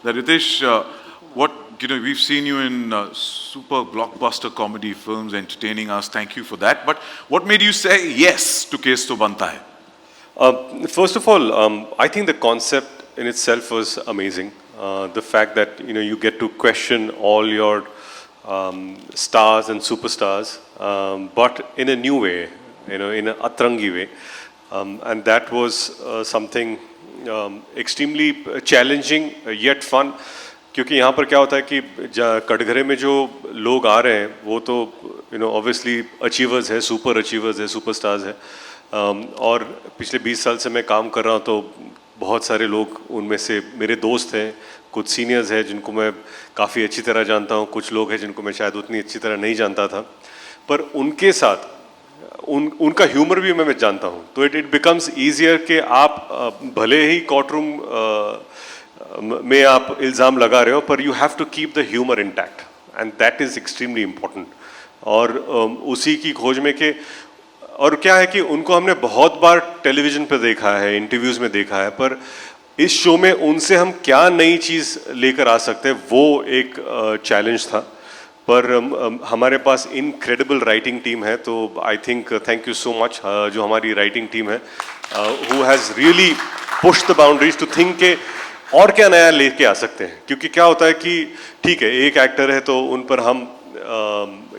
That Ritesh, what we've seen you in super blockbuster comedy films, entertaining us. Thank you for that. But what made you say yes to Kes To Banta Hai? First of all, I think the concept in itself was amazing. The fact that you get to question all your stars and superstars, but in a new way, in an Atrangi way, and that was something extremely challenging yet fun. क्योंकि यहाँ पर क्या होता है कि कटघरे में जो लोग आ रहे हैं वो तो ऑब्वियसली अचीवर्स है, सुपर अचीवर्स है, सुपरस्टार्स है, और पिछले 20 साल से मैं काम कर रहा हूँ तो बहुत सारे लोग उनमें से मेरे दोस्त हैं, कुछ सीनियर्स हैं जिनको मैं काफ़ी अच्छी तरह जानता हूँ, कुछ लोग हैं जिनको मैं शायद उतनी अच्छी तरह नहीं जानता था, पर उनके साथ उनका ह्यूमर भी मैं जानता हूँ, तो इट बिकम्स ईजियर कि आप भले ही कोर्टरूम में आप इल्ज़ाम लगा रहे हो पर you have to keep the humour intact and that is extremely important. और उसी की खोज में कि और क्या है कि उनको हमने बहुत बार टेलीविज़न पे देखा है, इंटरव्यूज़ में देखा है, पर इस शो में उनसे हम क्या नई चीज़ लेकर आ सकते हैं वो एक चैलेंज था. पर हमारे पास इनक्रेडिबल राइटिंग टीम है, तो I think thank you so much जो हमारी राइटिंग टीम है, who has really push the boundaries to think के और क्या नया लेके आ सकते हैं. क्योंकि क्या होता है कि ठीक है एक एक्टर है तो उन पर हम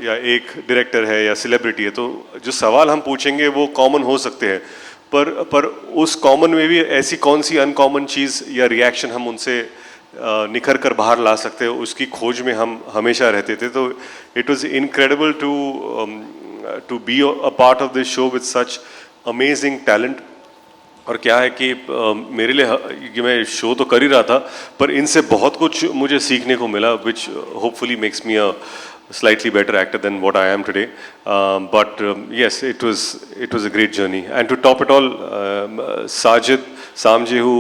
या एक डायरेक्टर है या सेलिब्रिटी है तो जो सवाल हम पूछेंगे वो कॉमन हो सकते हैं, पर उस कॉमन में भी ऐसी कौन सी अनकॉमन चीज़ या रिएक्शन हम उनसे निखर कर बाहर ला सकते हैं उसकी खोज में हम हमेशा रहते थे. तो it was incredible to be a part of this show with such amazing talent. और क्या है कि मेरे लिए मैं शो तो कर ही रहा था पर इनसे बहुत कुछ मुझे सीखने को मिला विच hopefully makes me a slightly better actor than what I am today. But yes, it was a great journey. And to top it all, Sajid Samji, who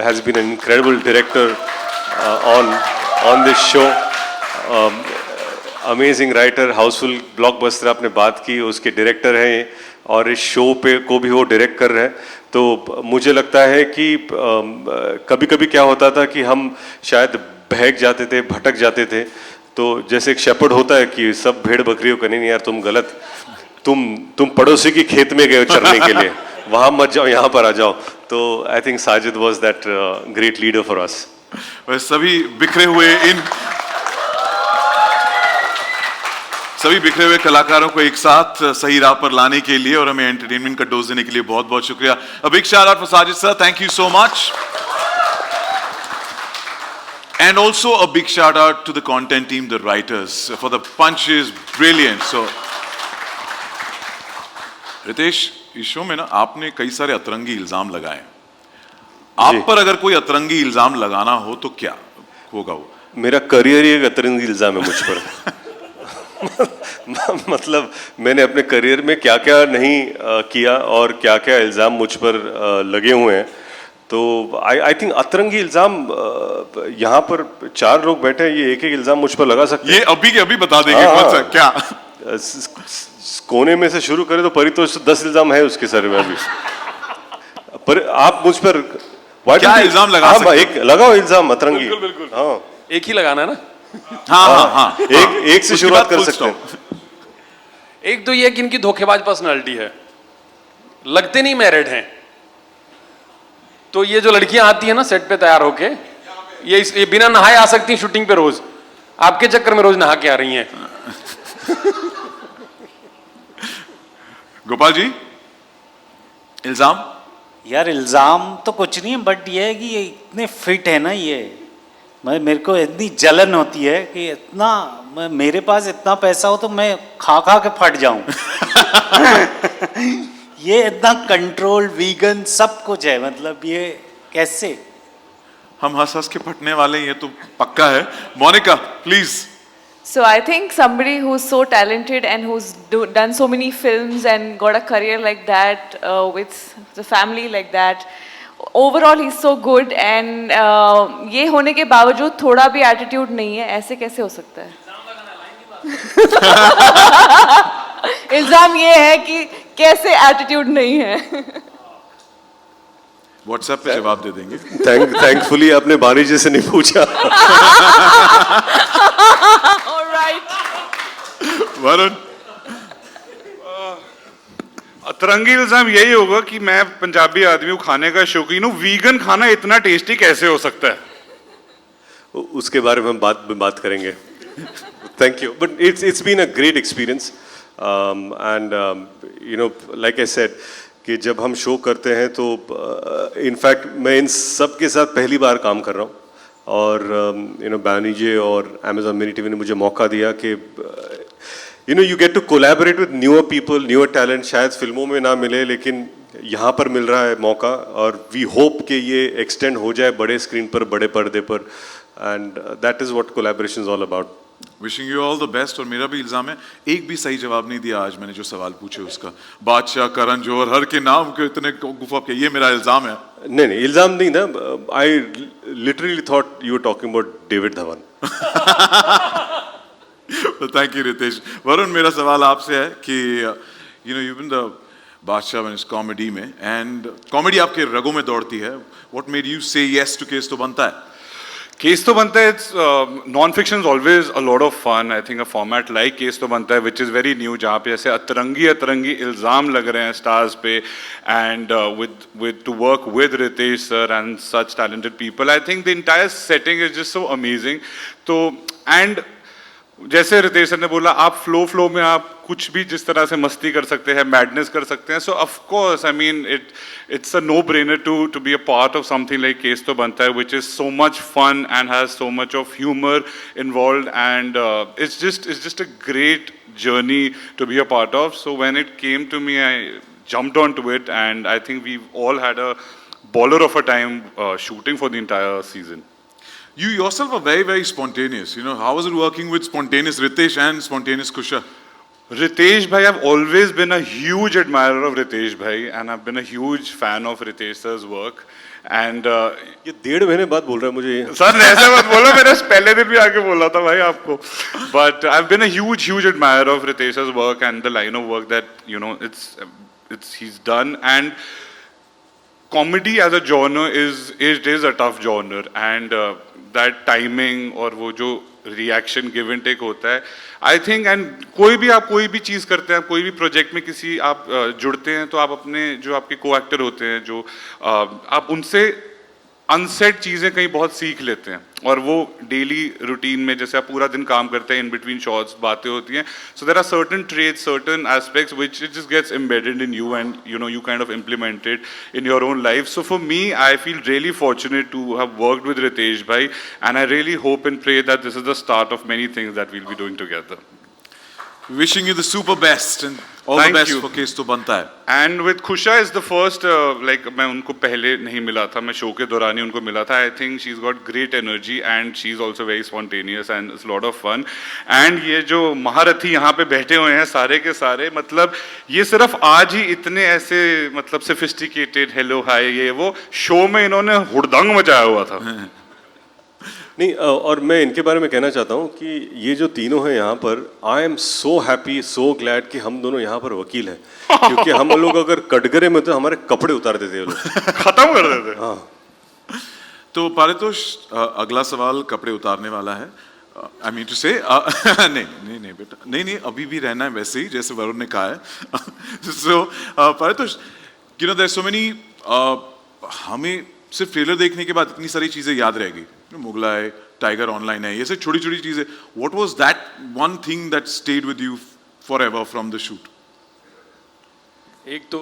has been an incredible director on this show, amazing writer, Housefull blockbuster आपने बात की, उसके director हैं और इस show पे को भी वो डायरेक्ट कर रहे हैं. तो मुझे लगता है कि कभी कभी क्या होता था कि हम शायद बहक जाते थे, भटक जाते थे. तो जैसे एक शेपर्ड होता है कि सब भेड़ बकरियों का नहीं यार तुम गलत, तुम पड़ोसी की खेत में गए चरने के लिए, वहाँ मत जाओ यहाँ पर आ जाओ. तो I think Sajid was that great leader for us. सभी बिखरे हुए कलाकारों को एक साथ सही राह पर लाने के लिए और हमें एंटरटेनमेंट का डोज देने के लिए बहुत बहुत शुक्रिया. A big shout out for Sajid sir, thank you so much. And also a big shout out to the content team, the writers, for the punches, brilliant. So, Ritesh, इस शो में ना आपने कई सारे अतरंगी इल्जाम लगाए. आप पर अगर कोई अतरंगी इल्जाम लगाना हो तो क्या होगा वो? मेरा करियर ही एक अतरंगी इल्जाम है मुझ पर. मतलब मैंने अपने करियर में क्या क्या नहीं किया और क्या क्या इल्जाम मुझ पर लगे हुए हैं. तो आई थिंक अतरंगी इल्जाम यहाँ पर 4 लोग बैठे हैं, ये एक इल्जाम मुझ पर लगा सकते हैं. ये अभी के अभी बता देंगे. हाँ. क्या कोने में से शुरू करें तो परितोष 10 इल्जाम है उसके सर में अभी. पर आप मुझ पर क्या इल्जाम लगा सकते हैं? एक लगाओ इल्जाम अतरंगी. बिल्कुल. हाँ, एक ही लगाना है ना. हाँ. एक से शुरुआत कर सकते हैं. एक तो ये कि इनकी धोखेबाज पर्सनालिटी है, लगते नहीं मैरिड हैं. तो ये जो लड़कियां आती है ना सेट पे तैयार होके, ये बिना नहाए आ सकती हैं शूटिंग पे रोज, आपके चक्कर में रोज नहा के आ रही हैं. गोपाल जी, इल्जाम? यार इल्जाम तो कुछ नहीं है, बट ये है कि ये इतने फिट है ना, ये मेरे को इतनी जलन होती है कि इतना मेरे पास इतना पैसा हो तो मैं खा के फट जाऊं. ये इतना कंट्रोल, वीगन सब कुछ है, मतलब ये कैसे? हम हंस के फटने वाले हैं, ये तो पक्का है. Monica, please. So I think somebody who's so talented and who's done so many films and got a career like that, with the family like that, overall he's so good. And ये होने के बावजूद थोड़ा भी attitude नहीं है, ऐसे कैसे हो सकता है? इल्जाम ये है कि कैसे attitude नहीं है. व्हाट्सएप पे जवाब दे देंगे। थैंकफुली आपने बानी जी से नहीं पूछा। All right. वरुण, अतरंगी इल्जाम यही होगा कि मैं पंजाबी आदमी हूँ, खाने का शौकीन हूँ। वीगन खाना इतना टेस्टी कैसे हो सकता है? उसके बारे में हम बात करेंगे। Thank you, but it's been a great experience, and you know, like I said, कि जब हम शो करते हैं तो इनफैक्ट मैं इन सब के साथ पहली बार काम कर रहा हूँ, और यू नो बानी जी और Amazon Mini TV ने मुझे मौका दिया कि you know you get to collaborate with newer people, newer talent. शायद फिल्मों में ना मिले, लेकिन यहाँ पर मिल रहा है मौका, और वी होप कि ये एक्सटेंड हो जाए बड़े स्क्रीन पर, बड़े पर्दे पर, and that is what collaboration is all about. Wishing you all the best. और मेरा भी इल्जाम है, एक भी सही जवाब नहीं दिया आज मैंने जो सवाल पूछे उसका। बादशाह, करण जौहर, हर के नाम क्यों इतने गुफा के, ये मेरा इल्जाम है। नहीं, इल्जाम नहीं ना। I literally thought you were talking about David Dhawan. Thank you Ritesh. Varun, मेरा सवाल आपसे है कि you know you been the बादशाह इस कॉमेडी में, एंड कॉमेडी आपके रगों में दौड़ती है। What made you say yes to case तो बनता है? केस तो बनता है, it's non fiction is always a lot of fun. I think a format like case तो बनता है विच इज़ वेरी न्यू, जहाँ पे ऐसे अतरंगी इल्ज़ाम लग रहे हैं स्टार्स पे, and with to work with Ritesh sir and such talented people, I think the entire setting is just so amazing. तो and जैसे रितेश सर ने बोला, आप फ्लो में आप कुछ भी जिस तरह से मस्ती कर सकते हैं, मैडनेस कर सकते हैं। So of course I mean it's a no brainer to be a part of something like case तो बनता है, which is so much fun and has so much of humour involve, and it's just a great journey to be a part of. So when it came to me, I jumped onto it, and I think we all had a baller of a time shooting for the entire season. You yourself are very, very spontaneous. You know, how was it working with spontaneous Ritesh and spontaneous Kusha? Ritesh bhai, I've always been a huge admirer of Ritesh bhai, and I've been a huge fan of Ritesh sir's work. And ये 1.5 महीने बाद बोल रहा है मुझे ये। Sir ने ऐसे मत बोलो, मैंने पहले दिन भी आके बोला था भाई आपको। But I've been a huge admirer of Ritesh sir's work and the line of work that, you know, it's he's done. And comedy as a genre is a tough genre, and that timing और वो जो reaction give and take होता है, I think, and कोई भी चीज़ करते हैं, कोई भी प्रोजेक्ट में किसी आप जुड़ते हैं, तो आप अपने जो आपके को एक्टर होते हैं, जो आप उनसे अनसेट चीज़ें कहीं बहुत सीख लेते हैं, और वो डेली रूटीन में जैसे आप पूरा दिन काम करते हैं, इन बिटवीन शॉट्स बातें होती हैं, so there are certain traits, certain aspects which it just gets embedded in you, and you know you kind of implement it in your own life. So for me I feel really fortunate to have worked with Ritesh भाई, and I really hope and pray that this is the start of many things that will be doing together. Wishing you the super best and all Thank the best you. for Kes To Banta Hai. And with Khusha is the first, like मैं उनको पहले नहीं मिला था, मैं show के दौरान ही उनको मिला था. I think she is got great energy and she is also very spontaneous and it's lot of fun. And ये जो महारथी यहाँ पे बैठे हुए हैं सारे के सारे, मतलब ये सिर्फ आज ही इतने ऐसे मतलब सोफिस्टिकेटेड हेलो हाय ये वो, शो में इन्होंने हुड़दंग मचाया हुआ था. नहीं, और मैं इनके बारे में कहना चाहता हूँ कि ये जो तीनों हैं यहाँ पर, I am so happy, so glad कि हम दोनों यहाँ पर वकील हैं, क्योंकि हम लोग अगर कटघरे में तो हमारे कपड़े उतार देते हैं लोग. खत्म कर देते. हाँ, तो पारितोष, अगला सवाल कपड़े उतारने वाला है. आई मीन टू से नहीं बेटा, नहीं अभी भी रहना है वैसे ही जैसे वरुण ने कहा है. So Paritosh, you know there so many, हमें सिर्फ ट्रेलर देखने के बाद इतनी सारी चीजें याद रहेगी. मुगलाई, टाइगर ऑनलाइन है, ये सब छोटी छोटी चीजें. What was that one thing that stayed with you forever from the shoot? एक तो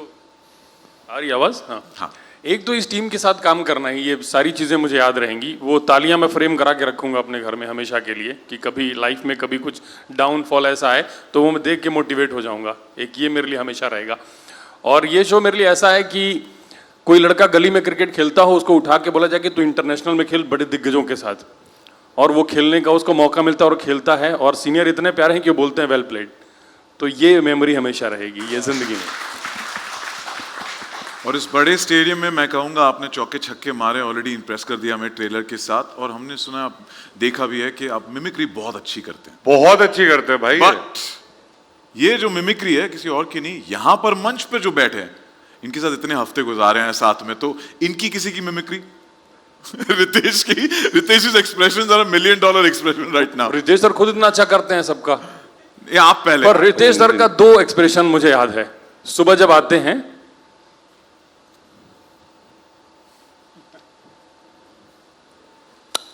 आ रही आवाज, हाँ हाँ. एक तो इस टीम के साथ काम करना ही, ये सारी चीज़ें मुझे याद रहेंगी. वो तालियां मैं फ्रेम करा के रखूंगा अपने घर में हमेशा के लिए, कि कभी लाइफ में कभी कुछ डाउनफॉल ऐसा आए तो वो मैं देख के मोटिवेट हो जाऊंगा. एक ये मेरे लिए हमेशा रहेगा. और ये शो मेरे लिए ऐसा है कि कोई लड़का गली में क्रिकेट खेलता हो, उसको उठा के बोला जाए कि तू इंटरनेशनल में खेल बड़े दिग्गजों के साथ, और वो खेलने का उसको मौका मिलता है और खेलता है, और सीनियर इतने प्यारे हैं कि वो बोलते हैं वेल प्लेड. तो ये मेमोरी हमेशा रहेगी ये जिंदगी में. और इस बड़े स्टेडियम में मैं कहूँगा आपने चौके छक्के मारे, ऑलरेडी इंप्रेस कर दिया हमें ट्रेलर के साथ, और हमने सुना, देखा भी है कि आप मिमिक्री बहुत अच्छी करते हैं. बहुत अच्छी करते हैं भाई. बट ये जो मिमिक्री है किसी और की नहीं, यहाँ पर मंच पे जो बैठे हैं इनके साथ इतने हफ्ते गुजारे हैं साथ में, तो इनकी किसी की mimicry Ritesh is expressions are $1 million expression right now. Ritesh sir खुद इतना अच्छा करते हैं सबका, ये आप पहले। पर रितेश सर का 2 एक्सप्रेशन मुझे याद है। सुबह जब आते हैं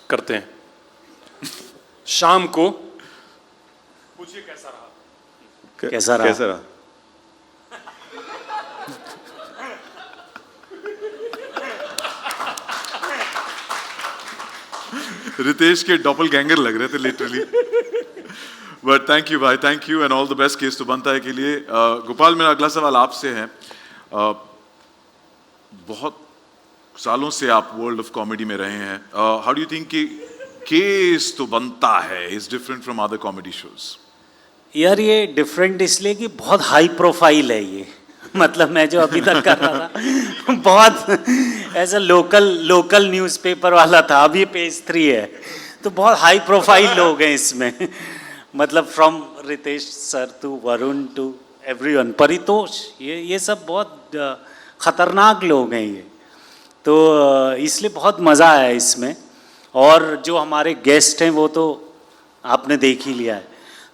करते हैं, शाम को पूछिए कैसा रहा। कैसा रहा? कैसा रहा? रितेश के डॉपल गैंगर लग रहे थे लिटरली। बट थैंक यू भाई, thank you and all the best case तो बनता है के लिए। गोपाल, मेरा अगला सवाल आपसे है। बहुत सालों से आप वर्ल्ड ऑफ कॉमेडी में रहे हैं, हाउ डू यू थिंक कि केस तो बनता है is different from other comedy shows? यार ये डिफरेंट इसलिए कि बहुत हाई प्रोफाइल है ये। मतलब मैं जो अभी तक कर रहा था बहुत ऐसा लोकल न्यूज़पेपर वाला था, अब ये पेज 3 है, तो बहुत हाई प्रोफाइल लोग हैं इसमें। मतलब from Ritesh sir to Varun to everyone, Paritosh, ये सब बहुत ख़तरनाक लोग हैं ये, तो इसलिए बहुत मज़ा आया इसमें। और जो हमारे गेस्ट हैं वो तो आपने देख ही लिया है,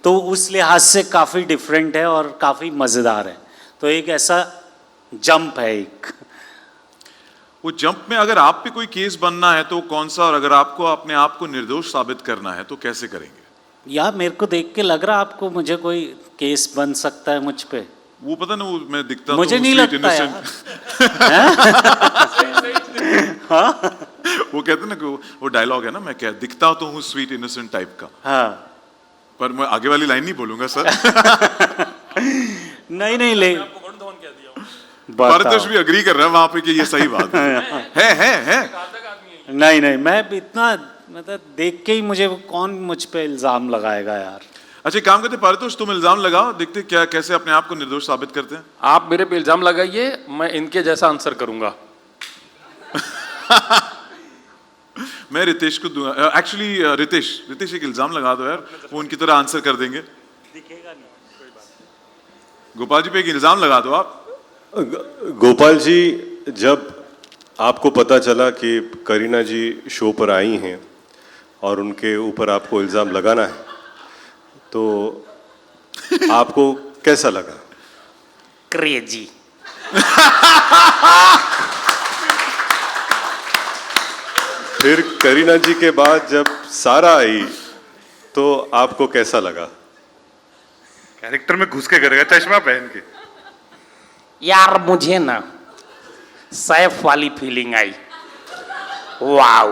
तो उस लिहाज से काफ़ी डिफरेंट है और काफ़ी मज़ेदार है। तो एक ऐसा जंप है एक। वो जंप में अगर आप पे कोई केस बनना है तो कौन सा, और अगर आपको अपने आप को निर्दोष साबित करना है तो कैसे करेंगे? यार मेरे को देख के लग रहा आपको मुझे कोई केस बन सकता है मुझ पे? वो पता ना, वो मैं दिखता तो मुझे हूँ नहीं sweet लगता innocent। यार। वो कहते हैं ना कि वो डायलॉग है ना, मैं क्या दिखता तो हूँ स्वीट इनोसेंट टाइप का, हाँ, पर मैं आगे वाली लाइन नहीं बोलूंगा सर। नहीं ले पारितोष भी अग्री कर रहा है वहां पे कि ये सही बात है। नहीं मैं इतना मतलब देख के ही मुझे कौन मुझ पे इल्जाम लगाएगा यार। अच्छा, एक काम करते पारितोष, तुम इल्जाम लगाओ, देखते क्या कैसे अपने आप को निर्दोष साबित करते हैं। आप मेरे पे इल्जाम लगाइए, मैं इनके जैसा आंसर करूंगा। मैं रितेश को दूंगा। एक्चुअली रितेश एक इल्जाम लगा दो यार, वो उनकी तरह आंसर कर देंगे। गोपाल जी पे एक इल्जाम लगा दो आप। गोपाल जी, जब आपको पता चला कि करीना जी शो पर आई हैं और उनके ऊपर आपको इल्ज़ाम लगाना है, तो आपको कैसा लगा? क्रेजी। फिर करीना जी के बाद जब सारा आई तो आपको कैसा लगा? कैरेक्टर में घुस के करेगा, चश्मा पहन के। यार मुझे ना सैफ वाली feeling I. Wow.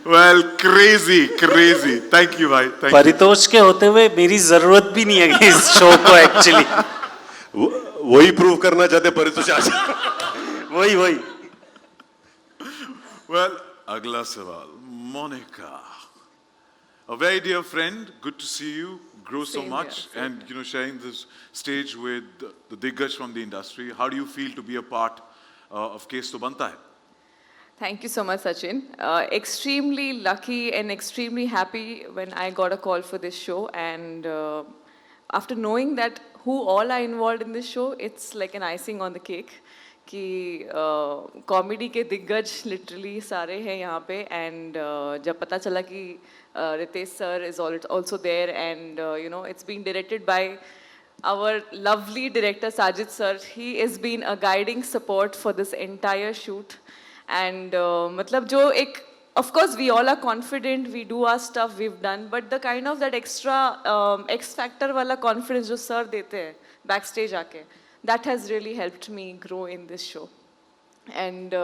Well, crazy. Thank you भाई, थैंक यू। परितोष के होते हुए मेरी जरूरत भी नहीं है इस शो को एक्चुअली। वही प्रूव करना चाहते परितोष आज। वही वेल, अगला सवाल, Monika, a very dear friend, good to see you grow so Same much, here, same and sharing this stage with the diggers from the industry. How do you feel to be a part of Case to Banta Hai? Thank you so much, Sachin. Extremely lucky and extremely happy when I got a call for this show. And after knowing that who all are involved in this show, it's like an icing on the cake. कि comedy के दिग्गज literally सारे हैं यहाँ पे। And जब पता चला कि Ritesh sir is also there, and it's being directed by our lovely director Sajid sir. He has been a guiding support for this entire shoot. And मतलब जो एक, of course we all are confident, we do our stuff, we've done, but the kind of that extra X factor वाला confidence जो sir देते हैं backstage आके, that has really helped me grow in this show. And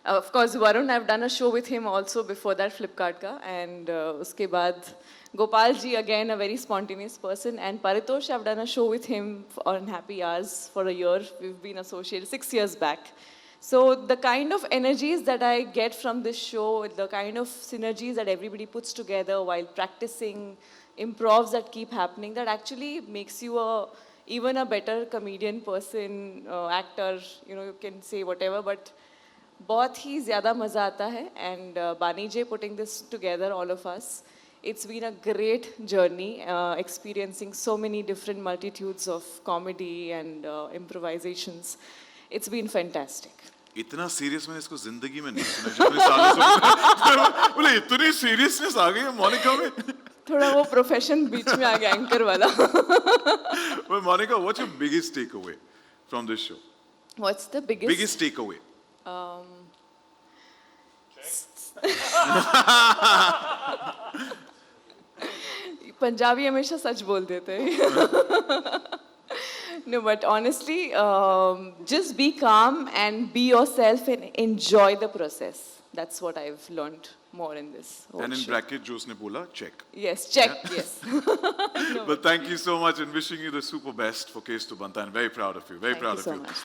of course Varun, I've done a show with him also before that, Flipkart ka, and uske baad Gopal ji, again a very spontaneous person, and Paritosh, I've done a show with him on Happy Hours for a year. We've been associated 6 years back. So the kind of energies that I get from this show, the kind of synergies that everybody puts together while practicing, improvs that keep happening, that actually makes you even a better comedian, person, actor, you can say whatever, but बहुत ही ज़्यादा मज़ा आता है. And Bani J putting this together, all of us, It's been a great journey, experiencing so many different multitudes of comedy and improvisations. It's been fantastic. इतना serious मैंने इसको जिंदगी में नहीं सुना जितने सालों से बोले इतनी सीरियसनेस आ गई है मोनिका में थोड़ा वो प्रोफेशन बीच में आ गया एंकर वाला. Well, Monica, what's your biggest takeaway from this show? What's the biggest? Biggest takeaway? Punjabi हमेशा सच बोल देते हैं. No, but honestly, just be calm and be yourself and enjoy the process. That's what I've learned more in this whole And in show. bracket जो उसने बोला check. Yes, check. Yes. But thank you so much and wishing you the super best for Case to Banta and very proud of you. Very Thank proud you of so you. much.